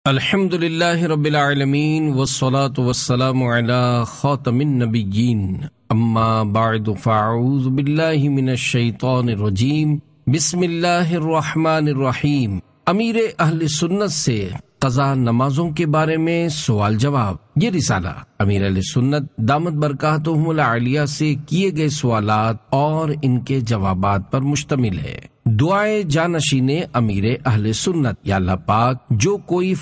الحمد للہ رب العالمین والصلاة والسلام علی خاتم النبیین اما بعد فاعوذ باللہ من الشیطان الرجیم بسم اللہ الرحمن الرحیم۔ امیر اہل سنت سے قضا نمازوں کے بارے میں سوال جواب۔ یہ رسالہ امیر اہل سنت دامت برکاتہم العالیہ سے کیے گئے سوالات اور ان کے جوابات پر مشتمل ہے۔ دعائے جانشین امیر اہل سنت، یا اللہ پاک جو کوئی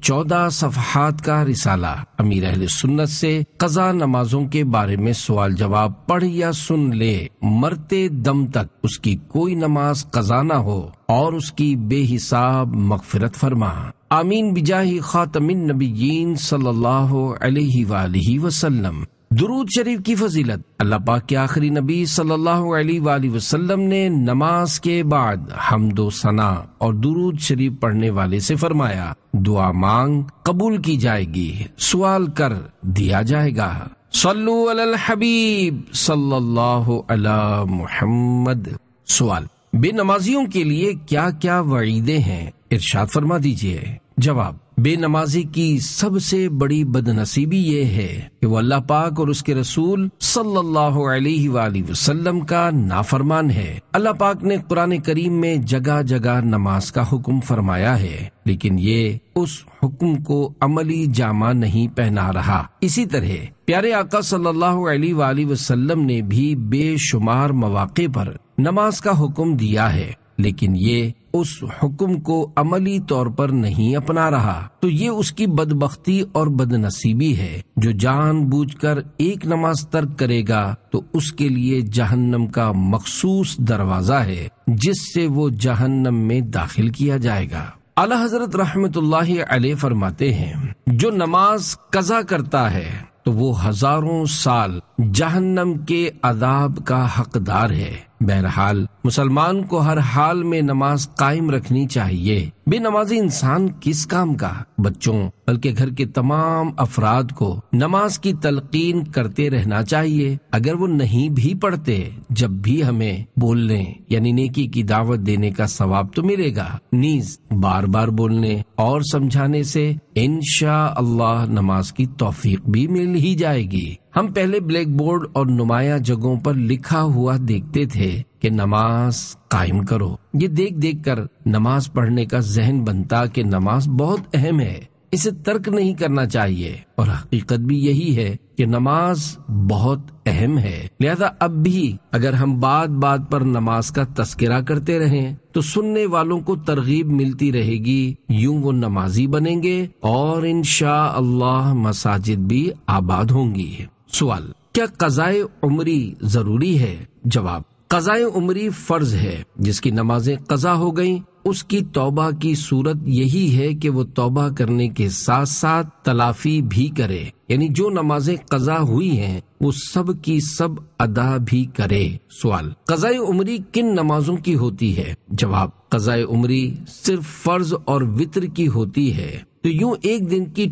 14 صفحات کا رسالہ امیر اہل سنت سے قضا نمازوں کے بارے میں سوال جواب پڑھ یا سن لے، مرتے دم تک اس کی کوئی نماز قضا نہ ہو اور اس کی بے حساب مغفرت فرما، آمین بجاہ خاتم النبیین صلی اللہ علیہ وآلہ وسلم۔ درود شریف کی فضیلت۔ اللہ پاک کے آخری نبی صلی اللہ علیہ وآلہ وسلم نے نماز کے بعد حمد و ثنا اور درود شریف پڑھنے والے سے فرمایا، دعا مانگ قبول کی جائے گی، سوال کر دیا جائے گا۔ صلو علی الحبیب صلی اللہ علی محمد۔ سوال: بے نمازیوں کے لیے کیا کیا وعیدیں ہیں، ارشاد فرما دیجئے۔ جواب: بے نمازی کی سب سے بڑی بدنصیبی یہ ہے کہ وہ اللہ پاک اور اس کے رسول صلی اللہ علیہ وآلہ وسلم کا نافرمان ہے۔ اللہ پاک نے قرآن کریم میں جگہ جگہ نماز کا حکم فرمایا ہے، لیکن یہ اس حکم کو عملی جامہ نہیں پہنا رہا۔ اسی طرح پیارے آقا صلی اللہ علیہ وآلہ وسلم نے بھی بے شمار مواقع پر نماز کا حکم دیا ہے، لیکن یہ اس حکم کو عملی طور پر نہیں اپنا رہا، تو یہ اس کی بدبختی اور بدنصیبی ہے۔ جو جان بوجھ کر ایک نماز ترک کرے گا تو اس کے لیے جہنم کا مخصوص دروازہ ہے جس سے وہ جہنم میں داخل کیا جائے گا۔ اعلی حضرت رحمت اللہ علیہ فرماتے ہیں، جو نماز قضا کرتا ہے تو وہ ہزاروں سال جہنم کے عذاب کا حقدار ہے۔ بہرحال مسلمان کو ہر حال میں نماز قائم رکھنی چاہیے۔ بے نمازی انسان کس کام کا؟ بچوں بلکہ گھر کے تمام افراد کو نماز کی تلقین کرتے رہنا چاہیے۔ اگر وہ نہیں بھی پڑھتے، جب بھی ہمیں بولنے یعنی نیکی کی دعوت دینے کا ثواب تو ملے گا، نیز بار بار بولنے اور سمجھانے سے انشاءاللہ نماز کی توفیق بھی مل ہی جائے گی۔ ہم پہلے بلیک بورڈ اور نمایاں جگہوں پر لکھا ہوا دیکھتے تھے کہ نماز قائم کرو۔ یہ دیکھ دیکھ کر نماز پڑھنے کا ذہن بنتا کہ نماز بہت اہم ہے، اسے ترک نہیں کرنا چاہیے، اور حقیقت بھی یہی ہے کہ نماز بہت اہم ہے۔ لہذا اب بھی اگر ہم بات بات پر نماز کا تذکرہ کرتے رہیں تو سننے والوں کو ترغیب ملتی رہے گی، یوں وہ نمازی بنیں گے اور انشاءاللہ مساجد بھی آباد ہوں گی۔ سوال: کیا قضائے عمری ضروری ہے؟ جواب: قضائے عمری فرض ہے۔ جس کی نمازیں قضا ہو گئیں اس کی توبہ کی صورت یہی ہے کہ وہ توبہ کرنے کے ساتھ ساتھ تلافی بھی کرے، یعنی جو نمازیں قضا ہوئی ہیں وہ سب کی سب ادا بھی کرے۔ سوال: قضائے عمری کن نمازوں کی ہوتی ہے؟ جواب: قضائے عمری صرف فرض اور وتر کی ہوتی ہے، تو یوں ایک دن کی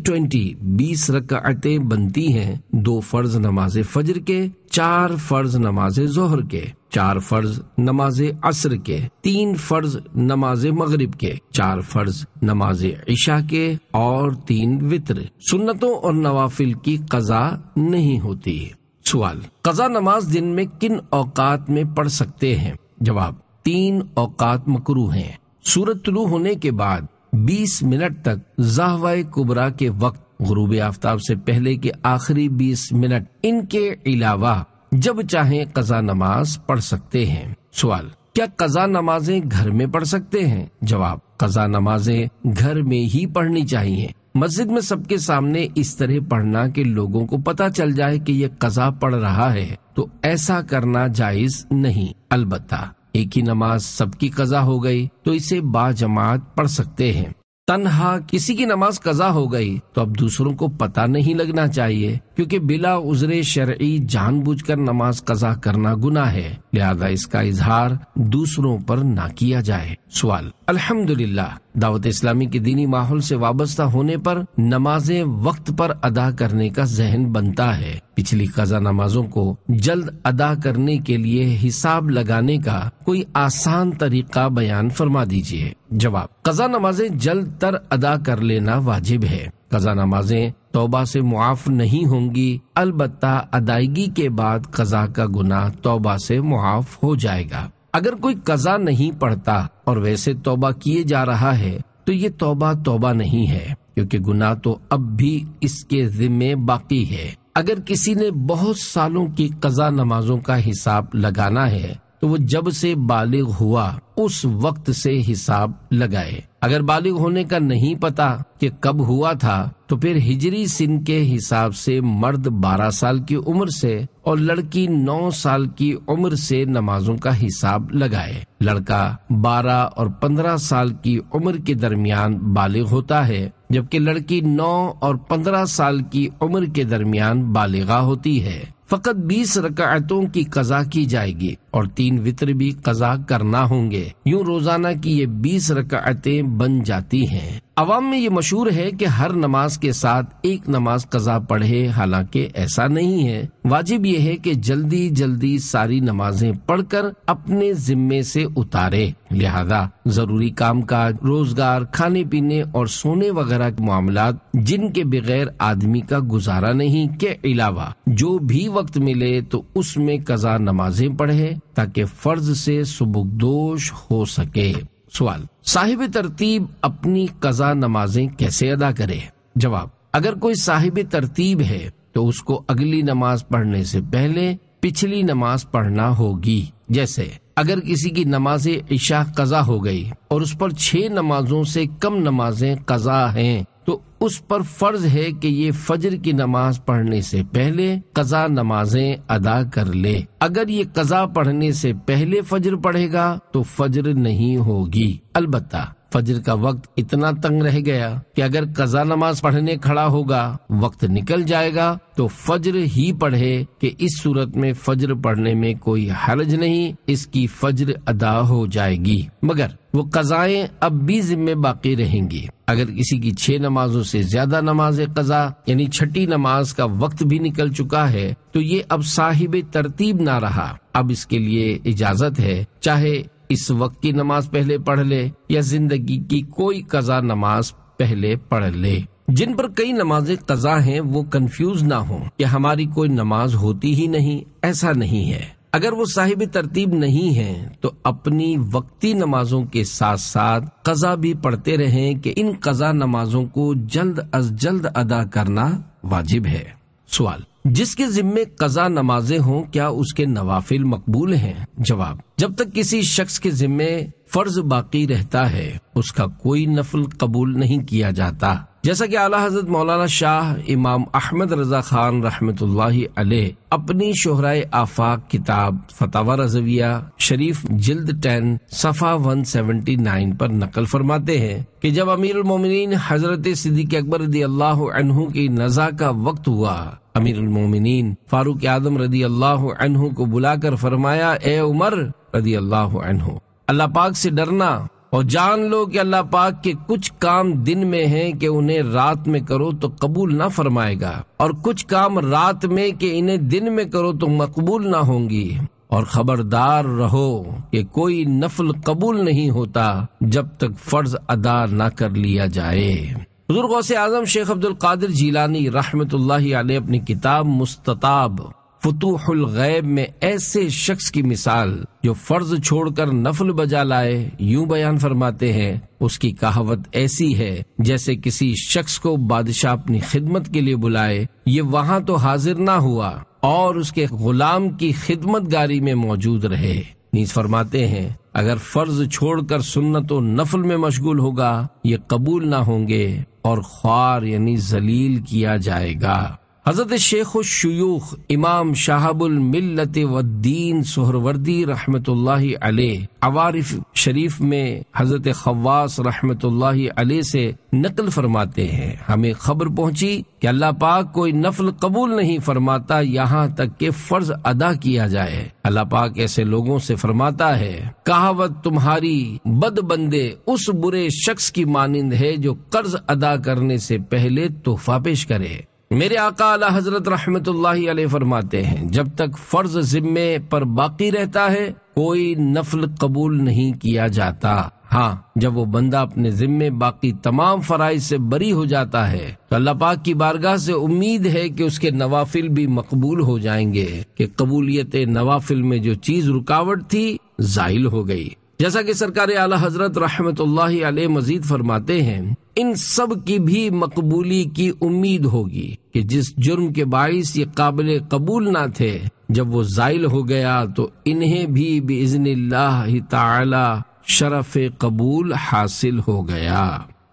20 رکعتیں بنتی ہیں، 2 فرض نماز فجر کے، 4 فرض نماز ظہر کے، 4 فرض نماز عصر کے، 3 فرض نماز مغرب کے، 4 فرض نماز عشاء کے اور 3 وتر۔ سنتوں اور نوافل کی قضا نہیں ہوتی۔ سوال: قضا نماز دن میں کن اوقات میں پڑھ سکتے ہیں؟ جواب: 3 اوقات مکروہ ہیں۔ سورج طلوع ہونے کے بعد 20 منٹ تک زاویہ کبریٰ کے وقت، غروب آفتاب سے پہلے کے آخری 20 منٹ، ان کے علاوہ جب چاہیں قضا نماز پڑھ سکتے ہیں۔ سوال: کیا قضا نمازیں گھر میں پڑھ سکتے ہیں؟ جواب: قضا نمازیں گھر میں ہی پڑھنی چاہیے۔ مسجد میں سب کے سامنے اس طرح پڑھنا کہ لوگوں کو پتہ چل جائے کہ یہ قضا پڑھ رہا ہے، تو ایسا کرنا جائز نہیں۔ البتہ ایک ہی نماز سب کی قضا ہو گئی تو اسے باجماعت پڑھ سکتے ہیں۔ تنہا کسی کی نماز قضا ہو گئی تو اب دوسروں کو پتہ نہیں لگنا چاہیے، کیونکہ بلا عذر شرعی جان بوجھ کر نماز قضا کرنا گناہ ہے، لہذا اس کا اظہار دوسروں پر نہ کیا جائے۔ سوال: الحمدللہ دعوت اسلامی کے دینی ماحول سے وابستہ ہونے پر نمازیں وقت پر ادا کرنے کا ذہن بنتا ہے۔ پچھلی قضا نمازوں کو جلد ادا کرنے کے لیے حساب لگانے کا کوئی آسان طریقہ بیان فرما دیجیے۔ جواب: قضا نمازیں جلد تر ادا کر لینا واجب ہے۔ قضا نمازیں توبہ سے معاف نہیں ہوں گی، البتہ ادائیگی کے بعد قضا کا گناہ توبہ سے معاف ہو جائے گا۔ اگر کوئی قضا نہیں پڑھتا اور ویسے توبہ کیے جا رہا ہے تو یہ توبہ نہیں ہے، کیونکہ گناہ تو اب بھی اس کے ذمے باقی ہے۔ اگر کسی نے بہت سالوں کی قضا نمازوں کا حساب لگانا ہے تو وہ جب سے بالغ ہوا اس وقت سے حساب لگائے۔ اگر بالغ ہونے کا نہیں پتا کہ کب ہوا تھا تو پھر ہجری سن کے حساب سے مرد 12 سال کی عمر سے اور لڑکی 9 سال کی عمر سے نمازوں کا حساب لگائے۔ لڑکا 12 اور 15 سال کی عمر کے درمیان بالغ ہوتا ہے، جبکہ لڑکی 9 اور 15 سال کی عمر کے درمیان بالغہ ہوتی ہے۔ فقط 20 رکعتوں کی قضا کی جائے گی اور 3 وتر بھی قضا کرنا ہوں گے۔ یوں روزانہ کی یہ 20 رکعتیں بن جاتی ہیں۔ عوام میں یہ مشہور ہے کہ ہر نماز کے ساتھ ایک نماز قضا پڑھے، حالانکہ ایسا نہیں ہے۔ واجب یہ ہے کہ جلدی جلدی ساری نمازیں پڑھ کر اپنے ذمے سے اتارے۔ لہذا ضروری کام کاج، روزگار، کھانے پینے اور سونے وغیرہ کے معاملات جن کے بغیر آدمی کا گزارا نہیں کے علاوہ جو بھی وقت ملے تو اس میں قضا نمازیں پڑھے تاکہ فرض سے سبکدوش ہو سکے۔ سوال: صاحب ترتیب اپنی قضا نمازیں کیسے ادا کرے؟ جواب: اگر کوئی صاحب ترتیب ہے تو اس کو اگلی نماز پڑھنے سے پہلے پچھلی نماز پڑھنا ہوگی۔ جیسے اگر کسی کی نماز عشاء قضا ہو گئی اور اس پر 6 نمازوں سے کم نمازیں قضا ہیں تو اس پر فرض ہے کہ یہ فجر کی نماز پڑھنے سے پہلے قضا نمازیں ادا کر لے۔ اگر یہ قضا پڑھنے سے پہلے فجر پڑھے گا تو فجر نہیں ہوگی۔ البتہ فجر کا وقت اتنا تنگ رہ گیا کہ اگر قضا نماز پڑھنے کھڑا ہوگا وقت نکل جائے گا تو فجر ہی پڑھے، کہ اس صورت میں فجر پڑھنے میں کوئی حرج نہیں، اس کی فجر ادا ہو جائے گی، مگر وہ قضائیں اب بھی ذمہ باقی رہیں گی۔ اگر کسی کی 6 نمازوں سے زیادہ نماز قضا یعنی 6ٹھی نماز کا وقت بھی نکل چکا ہے تو یہ اب صاحب ترتیب نہ رہا۔ اب اس کے لیے اجازت ہے، چاہے اس وقت کی نماز پہلے پڑھ لے یا زندگی کی کوئی قضا نماز پہلے پڑھ لے۔ جن پر کئی نمازیں قضا ہیں وہ کنفیوز نہ ہوں کہ ہماری کوئی نماز ہوتی ہی نہیں، ایسا نہیں ہے۔ اگر وہ صاحب ترتیب نہیں ہیں تو اپنی وقتی نمازوں کے ساتھ ساتھ قضا بھی پڑھتے رہیں کہ ان قضا نمازوں کو جلد از جلد ادا کرنا واجب ہے۔ سوال: جس کے ذمے قضا نمازیں ہوں کیا اس کے نوافل مقبول ہیں؟ جواب: جب تک کسی شخص کے ذمے فرض باقی رہتا ہے اس کا کوئی نفل قبول نہیں کیا جاتا، جیسا کہ اعلیٰ حضرت مولانا شاہ امام احمد رضا خان رحمۃ اللہ علیہ اپنی شہرائے آفاق کتاب فتاوی رضویہ شریف جلد 10 صفحہ 179 پر نقل فرماتے ہیں کہ جب امیر المومنین حضرت صدیق اکبر رضی اللہ عنہ کی نزا کا وقت ہوا، امیر المومنین فاروق اعظم رضی اللہ عنہ کو بلا کر فرمایا: اے عمر رضی اللہ عنہ، اللہ پاک سے ڈرنا اور جان لو کہ اللہ پاک کے کچھ کام دن میں ہیں کہ انہیں رات میں کرو تو قبول نہ فرمائے گا، اور کچھ کام رات میں کہ انہیں دن میں کرو تو مقبول نہ ہوں گی، اور خبردار رہو کہ کوئی نفل قبول نہیں ہوتا جب تک فرض ادا نہ کر لیا جائے۔ حضور غوث اعظم شیخ عبد القادر جیلانی رحمۃ اللہ علیہ اپنی کتاب مستطاب فتوح الغیب میں ایسے شخص کی مثال جو فرض چھوڑ کر نفل بجا لائے یوں بیان فرماتے ہیں: اس کی کہاوت ایسی ہے جیسے کسی شخص کو بادشاہ اپنی خدمت کے لیے بلائے، یہ وہاں تو حاضر نہ ہوا اور اس کے غلام کی خدمت گاری میں موجود رہے۔ نیز فرماتے ہیں اگر فرض چھوڑ کر سنت و نفل میں مشغول ہوگا یہ قبول نہ ہوں گے اور خوار یعنی ذلیل کیا جائے گا۔ حضرت شیخ الشیوخ امام شہاب الملت والدین سہروردی رحمت اللہ علیہ عوارف شریف میں حضرت خواص رحمت اللہ علیہ سے نقل فرماتے ہیں، ہمیں خبر پہنچی کہ اللہ پاک کوئی نفل قبول نہیں فرماتا یہاں تک کہ فرض ادا کیا جائے۔ اللہ پاک ایسے لوگوں سے فرماتا ہے، کہاوت تمہاری بد بندے اس برے شخص کی مانند ہے جو قرض ادا کرنے سے پہلے تحفہ پیش کرے۔ میرے آقا اعلی حضرت رحمت اللہ علیہ فرماتے ہیں، جب تک فرض ذمے پر باقی رہتا ہے کوئی نفل قبول نہیں کیا جاتا۔ ہاں، جب وہ بندہ اپنے ذمے باقی تمام فرائض سے بری ہو جاتا ہے تو اللہ پاک کی بارگاہ سے امید ہے کہ اس کے نوافل بھی مقبول ہو جائیں گے، کہ قبولیت نوافل میں جو چیز رکاوٹ تھی زائل ہو گئی۔ جیسا کہ سرکار اعلی حضرت رحمت اللہ علیہ مزید فرماتے ہیں، ان سب کی بھی مقبولی کی امید ہوگی کہ جس جرم کے باعث یہ قابل قبول نہ تھے، جب وہ زائل ہو گیا تو انہیں بھی باذن اللہ تعالی شرف قبول حاصل ہو گیا۔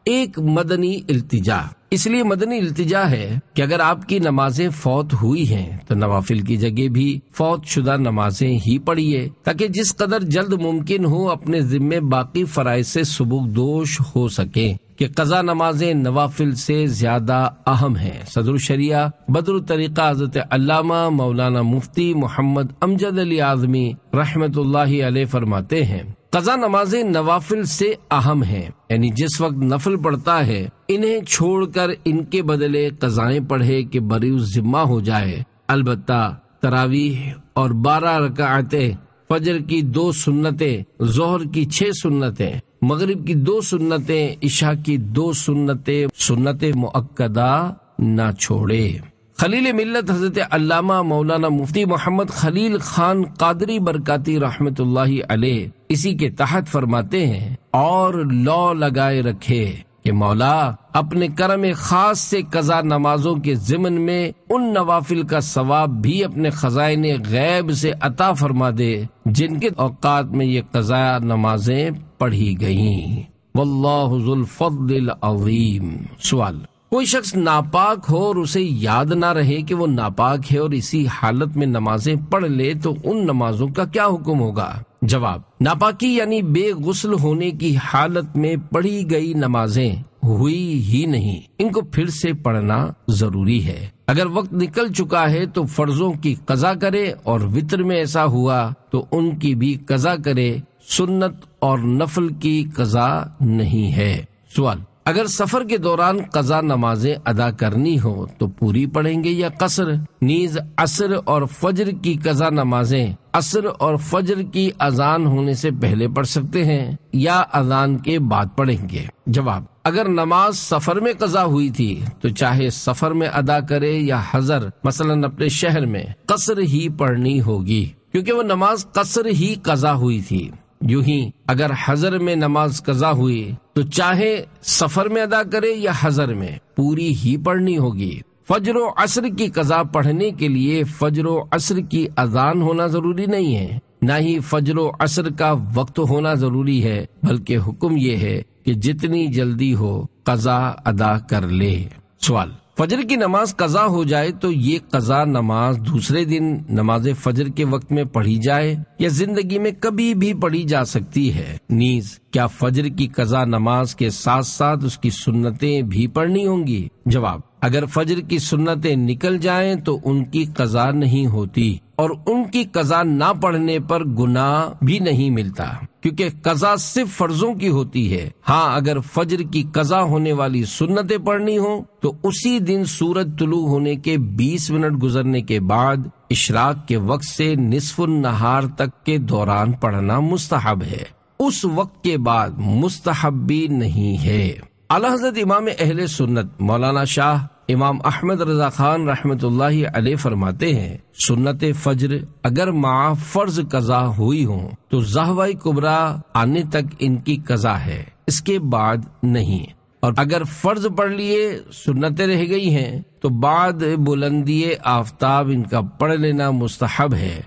ایک مدنی التجا، اس لیے مدنی التجا ہے کہ اگر آپ کی نمازیں فوت ہوئی ہیں تو نوافل کی جگہ بھی فوت شدہ نمازیں ہی پڑھیے، تاکہ جس قدر جلد ممکن ہو اپنے ذمے باقی فرائض سے سبکدوش ہو سکیں، کہ قضا نمازیں نوافل سے زیادہ اہم ہیں۔ صدر الشریعہ بدر الطریقہ حضرت علامہ مولانا مفتی محمد امجد علی اعظمی رحمت اللہ علیہ فرماتے ہیں، قضا نمازیں نوافل سے اہم ہیں، یعنی جس وقت نفل پڑھتا ہے انہیں چھوڑ کر ان کے بدلے قضائیں پڑھے کہ بری الذمہ ہو جائے۔ البتہ تراویح اور 12 رکعتیں، فجر کی 2 سنتیں، ظہر کی 6 سنتیں، مغرب کی 2 سنتیں، عشاء کی 2 سنتیں، سنت مؤکدہ نہ چھوڑے۔ خلیل ملت حضرت علامہ مولانا مفتی محمد خلیل خان قادری برکاتی رحمت اللہ علیہ اسی کے تحت فرماتے ہیں، اور لو لگائے رکھے کہ مولا اپنے کرم خاص سے قضا نمازوں کے ضمن میں ان نوافل کا ثواب بھی اپنے خزائن غیب سے عطا فرما دے جن کے اوقات میں یہ قضا نمازیں پڑھی گئیں۔ واللہ ذو الفضل العظیم۔ سوال، کوئی شخص ناپاک ہو اور اسے یاد نہ رہے کہ وہ ناپاک ہے اور اسی حالت میں نمازیں پڑھ لے تو ان نمازوں کا کیا حکم ہوگا؟ جواب، ناپاکی یعنی بے غسل ہونے کی حالت میں پڑھی گئی نمازیں ہوئی ہی نہیں، ان کو پھر سے پڑھنا ضروری ہے۔ اگر وقت نکل چکا ہے تو فرضوں کی قضا کرے، اور وتر میں ایسا ہوا تو ان کی بھی قضا کرے، سنت اور نفل کی قضا نہیں ہے۔ سوال، اگر سفر کے دوران قضا نمازیں ادا کرنی ہو تو پوری پڑھیں گے یا قصر؟ نیز عصر اور فجر کی قضا نمازیں عصر اور فجر کی اذان ہونے سے پہلے پڑھ سکتے ہیں یا اذان کے بعد پڑھیں گے؟ جواب، اگر نماز سفر میں قضا ہوئی تھی تو چاہے سفر میں ادا کرے یا حضر، مثلا اپنے شہر میں، قصر ہی پڑھنی ہوگی، کیونکہ وہ نماز قصر ہی قضا ہوئی تھی۔ یوں ہی اگر حضر میں نماز قضا ہوئی تو چاہے سفر میں ادا کرے یا حضر میں، پوری ہی پڑھنی ہوگی۔ فجر و عصر کی قضا پڑھنے کے لیے فجر و عصر کی اذان ہونا ضروری نہیں ہے، نہ ہی فجر و عصر کا وقت ہونا ضروری ہے، بلکہ حکم یہ ہے کہ جتنی جلدی ہو قضا ادا کر لے۔ سوال، فجر کی نماز قضا ہو جائے تو یہ قضا نماز دوسرے دن نماز فجر کے وقت میں پڑھی جائے یا زندگی میں کبھی بھی پڑھی جا سکتی ہے؟ نیز کیا فجر کی قضا نماز کے ساتھ ساتھ اس کی سنتیں بھی پڑھنی ہوں گی؟ جواب، اگر فجر کی سنتیں نکل جائیں تو ان کی قضا نہیں ہوتی، اور ان کی قضا نہ پڑھنے پر گناہ بھی نہیں ملتا، کیونکہ قضا صرف فرضوں کی ہوتی ہے۔ ہاں، اگر فجر کی قضا ہونے والی سنتیں پڑھنی ہوں تو اسی دن سورج طلوع ہونے کے 20 منٹ گزرنے کے بعد اشراق کے وقت سے نصف النہار تک کے دوران پڑھنا مستحب ہے، اس وقت کے بعد مستحب بھی نہیں ہے۔ اعلی حضرت امام اہل سنت مولانا شاہ امام احمد رضا خان رحمت اللہ علیہ فرماتے ہیں، سنت فجر اگر مع فرض قضا ہوئی ہوں تو زہوہ کبریٰ آنے تک ان کی قضا ہے، اس کے بعد نہیں، اور اگر فرض پڑھ لیے سنتیں رہ گئی ہیں تو بعد بلندی آفتاب ان کا پڑھ لینا مستحب ہے،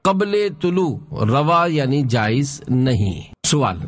قبل طلوع روا یعنی جائز نہیں۔ سوال،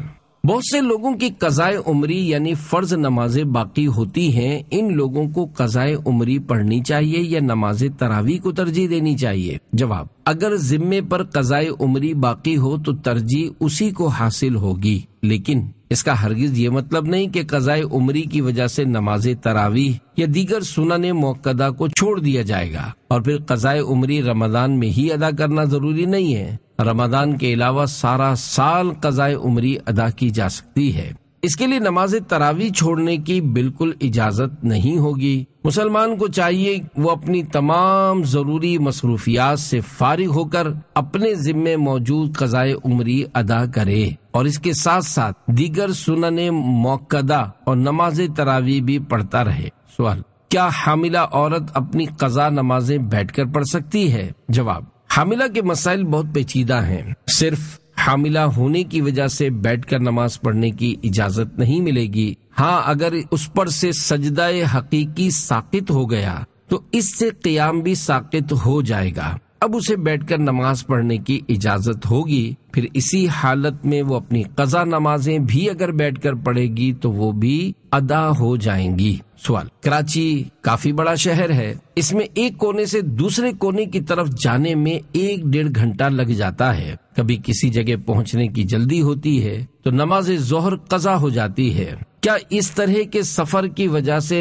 بہت سے لوگوں کی قضائے عمری یعنی فرض نمازیں باقی ہوتی ہیں، ان لوگوں کو قضائے عمری پڑھنی چاہیے یا نماز تراویح کو ترجیح دینی چاہیے؟ جواب: اگر ذمے پر قضائے عمری باقی ہو تو ترجیح اسی کو حاصل ہوگی، لیکن اس کا ہرگز یہ مطلب نہیں کہ قضائے عمری کی وجہ سے نماز تراویح یا دیگر سنن موقدہ کو چھوڑ دیا جائے گا، اور پھر قضائے عمری رمضان میں ہی ادا کرنا ضروری نہیں ہے۔ رمضان کے علاوہ سارا سال قضائے عمری ادا کی جا سکتی ہے۔ اس کے لیے نماز تراویح چھوڑنے کی بالکل اجازت نہیں ہوگی۔ مسلمان کو چاہیے وہ اپنی تمام ضروری مصروفیات سے فارغ ہو کر اپنے ذمے موجود قضائے عمری ادا کرے، اور اس کے ساتھ ساتھ دیگر سنن موقدہ اور نماز تراویح بھی پڑھتا رہے۔ سوال: کیا حاملہ عورت اپنی قضا نمازیں بیٹھ کر پڑھ سکتی ہے؟ جواب: حاملہ کے مسائل بہت پیچیدہ ہیں۔ صرف حاملہ ہونے کی وجہ سے بیٹھ کر نماز پڑھنے کی اجازت نہیں ملے گی۔ ہاں، اگر اس پر سے سجدہ حقیقی ساقط ہو گیا تو اس سے قیام بھی ساقط ہو جائے گا، اب اسے بیٹھ کر نماز پڑھنے کی اجازت ہوگی۔ پھر اسی حالت میں وہ اپنی قضا نمازیں بھی اگر بیٹھ کر پڑھے گی تو وہ بھی ادا ہو جائیں گی۔ سوال: کراچی کافی بڑا شہر ہے، اس میں ایک کونے سے دوسرے کونے کی طرف جانے میں 1-1.5 گھنٹہ لگ جاتا ہے۔ کبھی کسی جگہ پہنچنے کی جلدی ہوتی ہے تو نماز ظہر قضا ہو جاتی ہے۔ کیا اس طرح کے سفر کی وجہ سے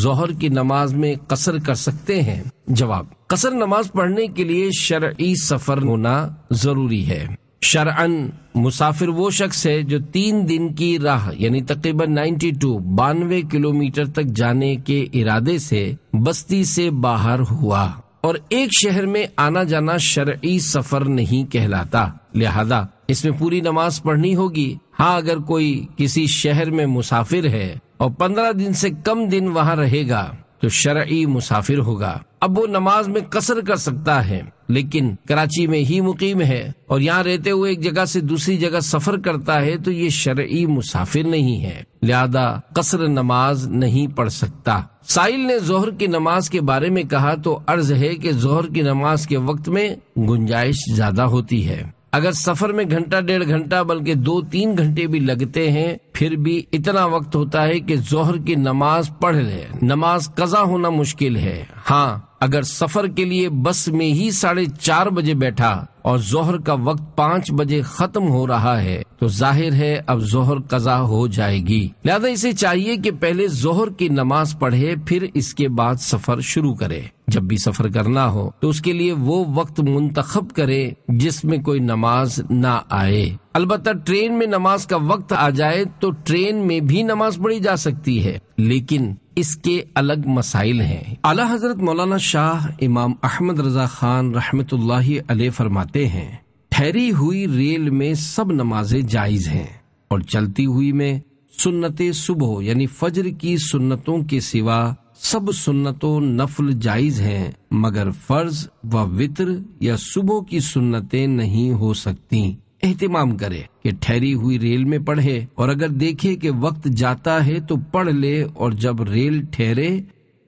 ظہر کی نماز میں قصر کر سکتے ہیں؟ جواب: قصر نماز پڑھنے کے لیے شرعی سفر ہونا ضروری ہے۔ شرعاً مسافر وہ شخص ہے جو 3 دن کی راہ یعنی تقریباً 92 کلومیٹر تک جانے کے ارادے سے بستی سے باہر ہوا، اور ایک شہر میں آنا جانا شرعی سفر نہیں کہلاتا، لہذا اس میں پوری نماز پڑھنی ہوگی۔ ہاں، اگر کوئی کسی شہر میں مسافر ہے اور 15 دن سے کم دن وہاں رہے گا تو شرعی مسافر ہوگا، اب وہ نماز میں قصر کر سکتا ہے، لیکن کراچی میں ہی مقیم ہے اور یہاں رہتے ہوئے ایک جگہ سے دوسری جگہ سفر کرتا ہے تو یہ شرعی مسافر نہیں ہے، لہذا قصر نماز نہیں پڑھ سکتا۔ سائل نے ظہر کی نماز کے بارے میں کہا تو عرض ہے کہ ظہر کی نماز کے وقت میں گنجائش زیادہ ہوتی ہے۔ اگر سفر میں 1.5 گھنٹہ بلکہ 2-3 گھنٹے بھی لگتے ہیں پھر بھی اتنا وقت ہوتا ہے کہ ظہر کی نماز پڑھ لے، نماز قضا ہونا مشکل ہے۔ ہاں، اگر سفر کے لیے بس میں ہی 4:30 بجے بیٹھا اور ظہر کا وقت 5 بجے ختم ہو رہا ہے تو ظاہر ہے اب ظہر قضا ہو جائے گی، لہذا اسے چاہیے کہ پہلے ظہر کی نماز پڑھے پھر اس کے بعد سفر شروع کرے۔ جب بھی سفر کرنا ہو تو اس کے لیے وہ وقت منتخب کرے جس میں کوئی نماز نہ آئے۔ البتہ ٹرین میں نماز کا وقت آ جائے تو ٹرین میں بھی نماز پڑھی جا سکتی ہے، لیکن اس کے الگ مسائل ہیں۔ اعلی حضرت مولانا شاہ امام احمد رضا خان رحمت اللہ علیہ فرماتے ہیں، ٹھہری ہوئی ریل میں سب نمازیں جائز ہیں اور چلتی ہوئی میں سنت صبح یعنی فجر کی سنتوں کے سوا سب سنتوں نفل جائز ہیں، مگر فرض و وتر یا صبح کی سنتیں نہیں ہو سکتی۔ اہتمام کرے کہ ٹھہری ہوئی ریل میں پڑھے، اور اگر دیکھے کہ وقت جاتا ہے تو پڑھ لے، اور جب ریل ٹھہرے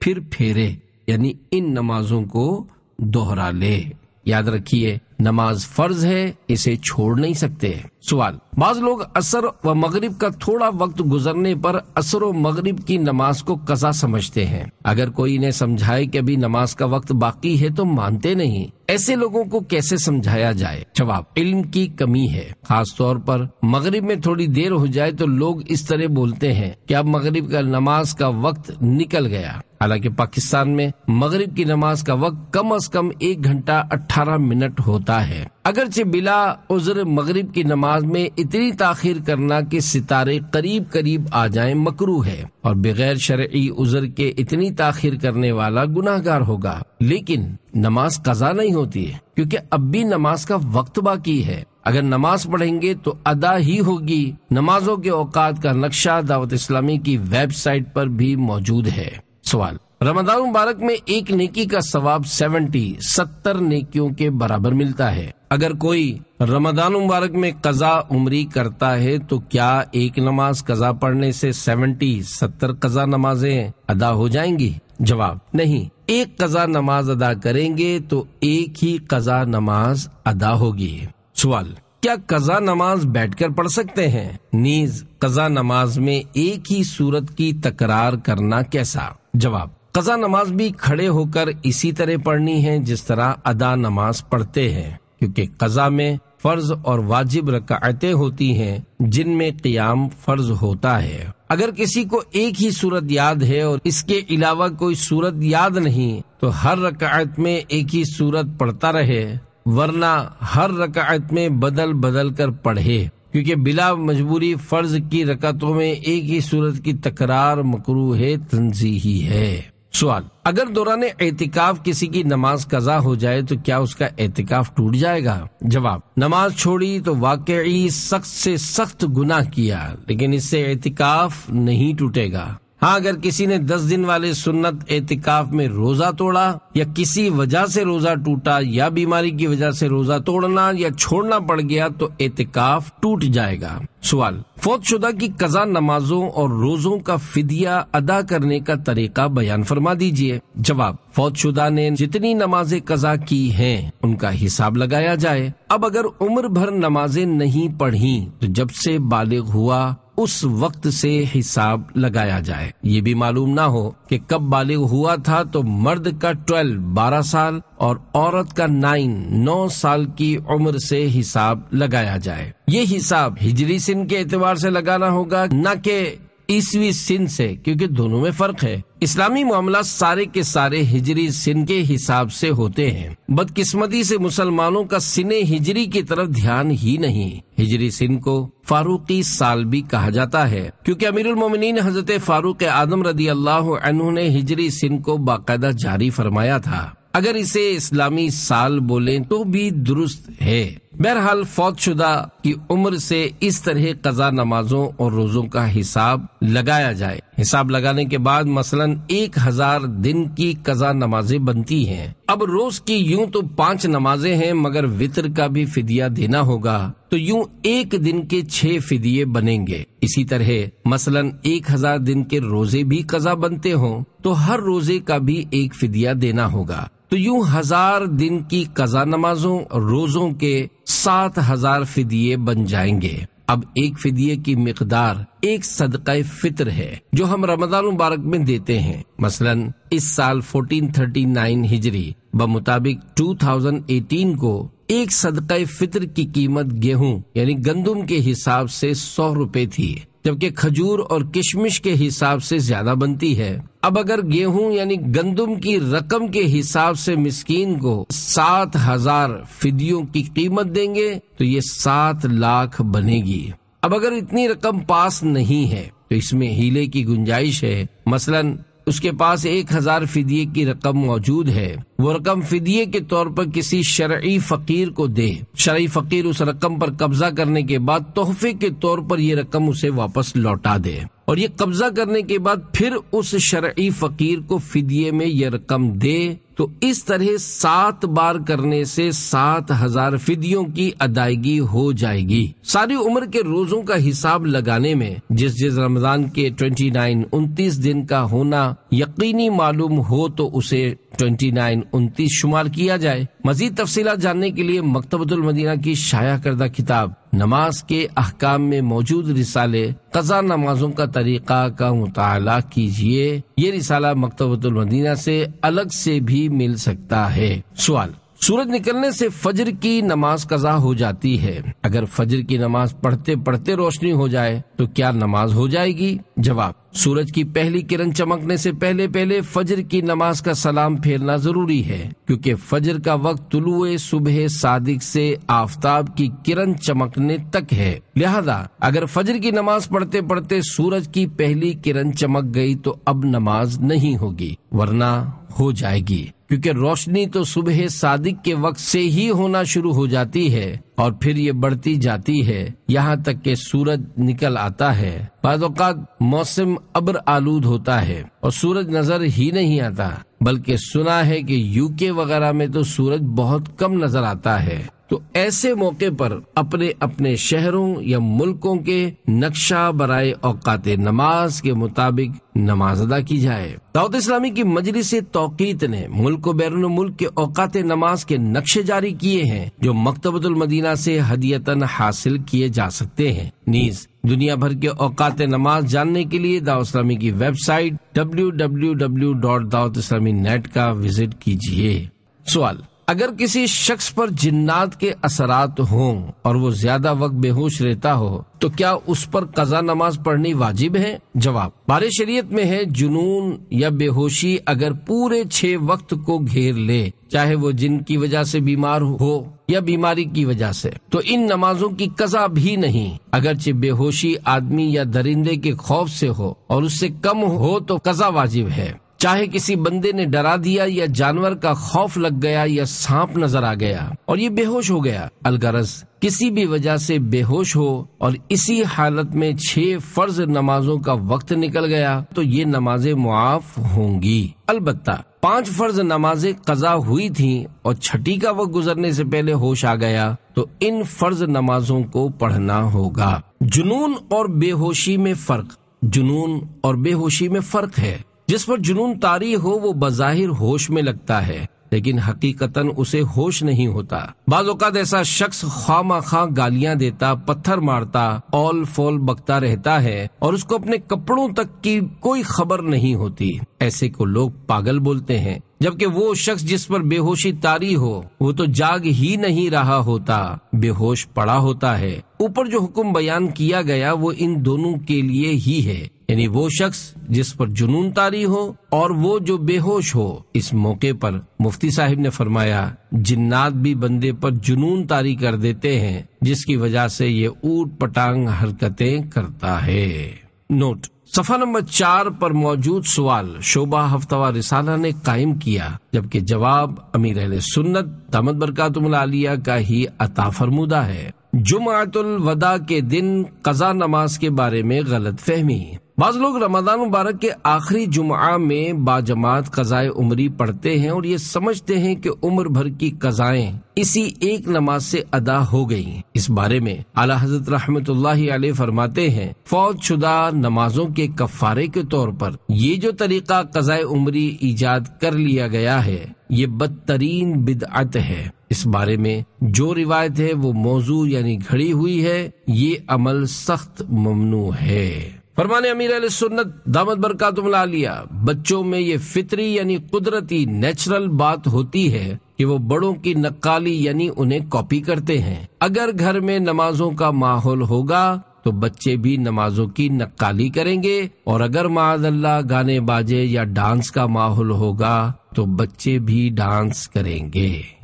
پھر پھیرے، یعنی ان نمازوں کو دوہرا لے۔ یاد رکھیے، نماز فرض ہے، اسے چھوڑ نہیں سکتے۔ سوال: بعض لوگ عصر و مغرب کا تھوڑا وقت گزرنے پر عصر و مغرب کی نماز کو قضا سمجھتے ہیں، اگر کوئی انہیں سمجھائے کہ ابھی نماز کا وقت باقی ہے تو مانتے نہیں، ایسے لوگوں کو کیسے سمجھایا جائے؟ جواب: علم کی کمی ہے، خاص طور پر مغرب میں تھوڑی دیر ہو جائے تو لوگ اس طرح بولتے ہیں کہ اب مغرب کا نماز کا وقت نکل گیا، حالانکہ پاکستان میں مغرب کی نماز کا وقت کم از کم 1 گھنٹہ 18 منٹ ہوتا ہے۔ اگرچہ بلا عذر مغرب کی نماز میں اتنی تاخیر کرنا کہ ستارے قریب قریب آ جائیں مکروہ ہے، اور بغیر شرعی عذر کے اتنی تاخیر کرنے والا گناہگار ہوگا، لیکن نماز قضا نہیں ہوتی ہے کیونکہ اب بھی نماز کا وقت باقی ہے۔ اگر نماز پڑھیں گے تو ادا ہی ہوگی۔ نمازوں کے اوقات کا نقشہ دعوت اسلامی کی ویب سائٹ پر بھی موجود ہے۔ سوال: رمضان مبارک میں ایک نیکی کا ثواب 70 نیکیوں کے برابر ملتا ہے۔ اگر کوئی رمضان مبارک میں قضا عمری کرتا ہے تو کیا ایک نماز قضا پڑھنے سے 70 قضا نمازیں ادا ہو جائیں گی؟ جواب: نہیں، ایک قضا نماز ادا کریں گے تو ایک ہی قضا نماز ادا ہوگی۔ سوال: کیا قضا نماز بیٹھ کر پڑھ سکتے ہیں؟ نیز قضا نماز میں ایک ہی سورت کی تکرار کرنا کیسا؟ جواب: قضا نماز بھی کھڑے ہو کر اسی طرح پڑھنی ہے جس طرح ادا نماز پڑھتے ہیں، کیونکہ قضا میں فرض اور واجب رکعتیں ہوتی ہیں جن میں قیام فرض ہوتا ہے۔ اگر کسی کو ایک ہی سورت یاد ہے اور اس کے علاوہ کوئی سورت یاد نہیں تو ہر رکعت میں ایک ہی سورت پڑھتا رہے، ورنہ ہر رکعت میں بدل بدل کر پڑھے، کیونکہ بلا مجبوری فرض کی رکعتوں میں ایک ہی سورت کی تکرار مکروہ تنزیہی ہے۔ سوال: اگر دوران اعتکاف کسی کی نماز قضا ہو جائے تو کیا اس کا اعتکاف ٹوٹ جائے گا؟ جواب: نماز چھوڑی تو واقعی سخت سے سخت گناہ کیا، لیکن اس سے اعتکاف نہیں ٹوٹے گا۔ ہاں، اگر کسی نے 10 دن والے سنت اعتکاف میں روزہ توڑا یا کسی وجہ سے روزہ ٹوٹا یا بیماری کی وجہ سے روزہ توڑنا یا چھوڑنا پڑ گیا تو اعتکاف ٹوٹ جائے گا۔ سوال: فوت شدہ کی قضا نمازوں اور روزوں کا فدیہ ادا کرنے کا طریقہ بیان فرما دیجیے۔ جواب: فوت شدہ نے جتنی نمازیں قضا کی ہیں ان کا حساب لگایا جائے۔ اب اگر عمر بھر نمازیں نہیں پڑھیں تو جب سے بالغ ہوا اس وقت سے حساب لگایا جائے۔ یہ بھی معلوم نہ ہو کہ کب بالغ ہوا تھا تو مرد کا 12 سال اور عورت کا 9 سال کی عمر سے حساب لگایا جائے۔ یہ حساب ہجری سن کے اعتبار سے لگانا ہوگا، نہ کہ عیسوی سن سے، کیونکہ دونوں میں فرق ہے۔ اسلامی معاملات سارے کے سارے ہجری سن کے حساب سے ہوتے ہیں۔ بدقسمتی سے مسلمانوں کا سن ہجری کی طرف دھیان ہی نہیں۔ ہجری سن کو فاروقی سال بھی کہا جاتا ہے، کیونکہ امیر المومنین حضرت فاروق اعظم رضی اللہ عنہ نے ہجری سن کو باقاعدہ جاری فرمایا تھا۔ اگر اسے اسلامی سال بولیں تو بھی درست ہے۔ بہرحال فوت شدہ کی عمر سے اس طرح قضا نمازوں اور روزوں کا حساب لگایا جائے۔ حساب لگانے کے بعد مثلا 1000 دن کی قضا نمازیں بنتی ہیں۔ اب روز کی یوں تو 5 نمازیں ہیں، مگر وطر کا بھی فدیہ دینا ہوگا، تو یوں ایک دن کے 6 فدیے بنیں گے۔ اسی طرح مثلا 1000 دن کے روزے بھی قضا بنتے ہوں تو ہر روزے کا بھی ایک فدیہ دینا ہوگا، تو یوں 1000 دن کی قضا نمازوں اور روزوں کے 7000 فدیے بن جائیں گے۔ اب ایک فدیے کی مقدار ایک صدقہ فطر ہے جو ہم رمضان مبارک میں دیتے ہیں۔ مثلا اس سال 1439 ہجری بمطابق 2018 کو ایک صدقہ فطر کی قیمت گیہوں یعنی گندم کے حساب سے 100 روپے تھی، جبکہ کھجور اور کشمش کے حساب سے زیادہ بنتی ہے۔ اب اگر گیہوں یعنی گندم کی رقم کے حساب سے مسکین کو 7000 فدیوں کی قیمت دیں گے تو یہ 7 لاکھ بنے گی۔ اب اگر اتنی رقم پاس نہیں ہے تو اس میں ہیلے کی گنجائش ہے۔ مثلا اس کے پاس 1000 فدیے کی رقم موجود ہے، وہ رقم فدیے کے طور پر کسی شرعی فقیر کو دے، شرعی فقیر اس رقم پر قبضہ کرنے کے بعد تحفے کے طور پر یہ رقم اسے واپس لوٹا دے، اور یہ قبضہ کرنے کے بعد پھر اس شرعی فقیر کو فدیے میں یہ رقم دے، تو اس طرح 7 بار کرنے سے 7000 فدیوں کی ادائیگی ہو جائے گی۔ ساری عمر کے روزوں کا حساب لگانے میں جس رمضان کے 29-29 دن کا ہونا یقینی معلوم ہو تو اسے 29-29 شمار کیا جائے۔ مزید تفصیلات جاننے کے لیے مکتبۃ المدینہ کی شائع کردہ کتاب نماز کے احکام میں موجود رسالے قضا نمازوں کا طریقہ کا مطالعہ کیجیے۔ یہ رسالہ مکتبۃ المدینہ سے الگ سے بھی مل سکتا ہے۔ سوال: سورج نکلنے سے فجر کی نماز قضا ہو جاتی ہے، اگر فجر کی نماز پڑھتے پڑھتے روشنی ہو جائے تو کیا نماز ہو جائے گی؟ جواب: سورج کی پہلی کرن چمکنے سے پہلے فجر کی نماز کا سلام پھیرنا ضروری ہے، کیونکہ فجر کا وقت طلوع صبح صادق سے آفتاب کی کرن چمکنے تک ہے۔ لہذا اگر فجر کی نماز پڑھتے پڑھتے سورج کی پہلی کرن چمک گئی تو اب نماز نہیں ہوگی، ورنہ ہو جائے گی، کیونکہ روشنی تو صبح صادق کے وقت سے ہی ہونا شروع ہو جاتی ہے اور پھر یہ بڑھتی جاتی ہے یہاں تک کہ سورج نکل آتا ہے۔ بعض اوقات موسم ابر آلود ہوتا ہے اور سورج نظر ہی نہیں آتا، بلکہ سنا ہے کہ UK وغیرہ میں تو سورج بہت کم نظر آتا ہے۔ تو ایسے موقع پر اپنے اپنے شہروں یا ملکوں کے نقشہ برائے اوقات نماز کے مطابق نماز ادا کی جائے۔ دعوت اسلامی کی مجلس توقیت نے ملک و بیرون ملک کے اوقات نماز کے نقشے جاری کیے ہیں جو مکتبۃ المدینہ سے ہدیتاً حاصل کیے جا سکتے ہیں۔ نیز دنیا بھر کے اوقات نماز جاننے کے لیے دعوت اسلامی کی ویب سائٹ www.dawatislami.net کا وزٹ کیجیے۔ سوال: اگر کسی شخص پر جنات کے اثرات ہوں اور وہ زیادہ وقت بے ہوش رہتا ہو تو کیا اس پر قضا نماز پڑھنی واجب ہے؟ جواب: بار شریعت میں ہے جنون یا بے ہوشی اگر پورے 6 وقت کو گھیر لے، چاہے وہ جن کی وجہ سے بیمار ہو یا بیماری کی وجہ سے، تو ان نمازوں کی قضا بھی نہیں۔ اگرچہ بے ہوشی آدمی یا درندے کے خوف سے ہو اور اس سے کم ہو تو قضا واجب ہے۔ چاہے کسی بندے نے ڈرا دیا یا جانور کا خوف لگ گیا یا سانپ نظر آ گیا اور یہ بے ہوش ہو گیا، الغرض کسی بھی وجہ سے بے ہوش ہو اور اسی حالت میں 6 فرض نمازوں کا وقت نکل گیا تو یہ نمازیں معاف ہوں گی۔ البتہ 5 فرض نمازیں قضا ہوئی تھیں اور 6ٹی کا وقت گزرنے سے پہلے ہوش آ گیا تو ان فرض نمازوں کو پڑھنا ہوگا۔ جنون اور بے ہوشی میں فرق: جنون اور بے ہوشی میں فرق ہے۔ جس پر جنون طاری ہو وہ بظاہر ہوش میں لگتا ہے لیکن حقیقتاً اسے ہوش نہیں ہوتا۔ بعض اوقات ایسا شخص خواہ مخواہ گالیاں دیتا، پتھر مارتا، اول فول بکتا رہتا ہے اور اس کو اپنے کپڑوں تک کی کوئی خبر نہیں ہوتی۔ ایسے کو لوگ پاگل بولتے ہیں، جبکہ وہ شخص جس پر بے ہوشی طاری ہو وہ تو جاگ ہی نہیں رہا ہوتا، بے ہوش پڑا ہوتا ہے۔ اوپر جو حکم بیان کیا گیا وہ ان دونوں کے لیے ہی ہے، یعنی وہ شخص جس پر جنون طاری ہو اور وہ جو بے ہوش ہو۔ اس موقع پر مفتی صاحب نے فرمایا جنات بھی بندے پر جنون طاری کر دیتے ہیں جس کی وجہ سے یہ اوٹ پٹانگ حرکتیں کرتا ہے۔ نوٹ: صفحہ نمبر 4 پر موجود سوال شعبہ ہفتہ وار رسالہ نے قائم کیا، جبکہ جواب امیر اہل سنت دامت برکاتہم العالیہ کا ہی عطا فرمودہ ہے۔ جمعۃ الوداع کے دن قضا نماز کے بارے میں غلط فہمی۔ بعض لوگ رمضان مبارک کے آخری جمعہ میں باجماعت قضائے عمری پڑھتے ہیں اور یہ سمجھتے ہیں کہ عمر بھر کی قضائیں اسی ایک نماز سے ادا ہو گئیں۔ اس بارے میں اعلیٰ حضرت رحمت اللہ علیہ فرماتے ہیں فوت شدہ نمازوں کے کفارے کے طور پر یہ جو طریقہ قضائے عمری ایجاد کر لیا گیا ہے یہ بدترین بدعت ہے۔ اس بارے میں جو روایت ہے وہ موضوع یعنی گھڑی ہوئی ہے، یہ عمل سخت ممنوع ہے۔ فرمانے امیر اہل سنت دامت برکاتہم العالیہ، بچوں میں یہ فطری یعنی قدرتی نیچرل بات ہوتی ہے کہ وہ بڑوں کی نقالی یعنی انہیں کاپی کرتے ہیں۔ اگر گھر میں نمازوں کا ماحول ہوگا تو بچے بھی نمازوں کی نقالی کریں گے، اور اگر معاذ اللہ گانے باجے یا ڈانس کا ماحول ہوگا تو بچے بھی ڈانس کریں گے۔